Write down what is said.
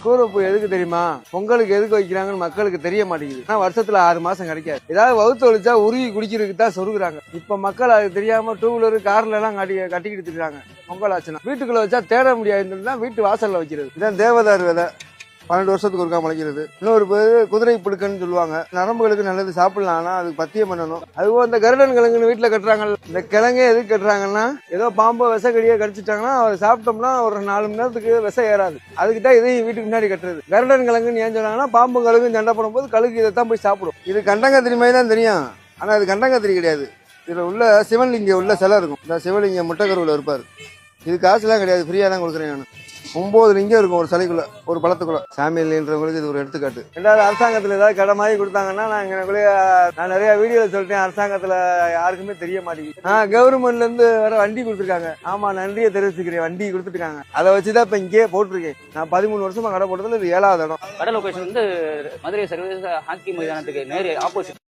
கூரைப்பூ எதுக்கு தெரியுமா? பொங்கலுக்கு எதுக்கு வைக்கிறாங்கன்னு மக்களுக்கு தெரிய மாட்டேங்குது. ஆனா வருஷத்துல 6 மாசம் கிடைக்காது. ஏதாவது வவுத்து ஒழிச்சா உருகி குடிக்கிறதுக்கு தான் சொருகுறாங்க. இப்ப மக்கள் அது தெரியாம டூ வீலர் கார்ல எல்லாம் கட்டிக்கிட்டு இருக்காங்க. பொங்கல் ஆச்சுன்னா வீட்டுக்குள்ள வச்சா தேட முடியாதுன்னு வீட்டு வாசல்ல வைக்கிறது. இதான் தேவதாரு விதை 12 வருஷத்துக்கு ஒருக்கா முளைக்கிறது. இன்னொரு பேர் குதிரை புழுக்கன்னு சொல்லுவாங்க. நரம்புகளுக்கு நல்லது, சாப்பிடலாம். ஆனா அது பத்தியம் பண்ணணும். அதுவும் இந்த கருடன் கிழங்குன்னு வீட்டுல கட்டுறாங்க. இந்த கிழங்கே எதுக்கு கட்டுறாங்கன்னா, ஏதோ பாம்போ விசக்கடியோ கடிச்சிட்டாங்கன்னா அவர் சாப்பிட்டோம்னா ஒரு 4 மணி நேரத்துக்கு விஷம் ஏறாது. அதுக்கு தான் இதையும் வீட்டுக்கு முன்னாடி கட்டுறது. கருடன் கிழங்குன்னு ஏன் சொன்னாங்கன்னா, பாம்பு கழுகும் சண்டை போடும்போது கழுகு இதை தான் போய் சாப்பிடும். இது கண்டங்கத்திரி மாதிரி தான் தெரியும். ஆனா அது கண்டங்கத்திரி கிடையாது. இதுல உள்ள சிவலிங்கம் உள்ள சிலை இருக்கும். இந்த சிவலிங்கம் முட்டைக்கருவில் இருப்பார். இது காசுலாம் கிடையாது, ஃப்ரீயா தான் கொடுக்குறேன் நான். 9 லிங்கம் இருக்கும் ஒரு சிலைக்குள்ள, ஒரு பழத்துக்குள்ள. சாமியல்ன்றவங்களுக்கு இது ஒரு எடுத்துக்காட்டு. ரெண்டாவது, அரசாங்கத்துல ஏதாவது கடை மாதிரி கொடுத்தாங்கன்னா நான் நிறைய வீடியோல சொல்லிட்டேன், அரசாங்கத்துல யாருக்குமே தெரிய மாட்டேங்குது. கவர்மெண்ட்ல இருந்து வேற வண்டி கொடுத்துருக்காங்க. ஆமா, நன்றியை தெரிவிச்சுக்கிறேன். வண்டி கொடுத்துருக்காங்க. அதை வச்சுதான் இப்ப இங்கேயே போட்டிருக்கேன். நான் 13 வருஷமா கடை போட்டதுல இது 7வது இடம். கடை லொகேஷன் வந்து மதுரை சர்வதேச ஹாக்கி மைதானத்துக்கு நேரே ஆப்போசிட்.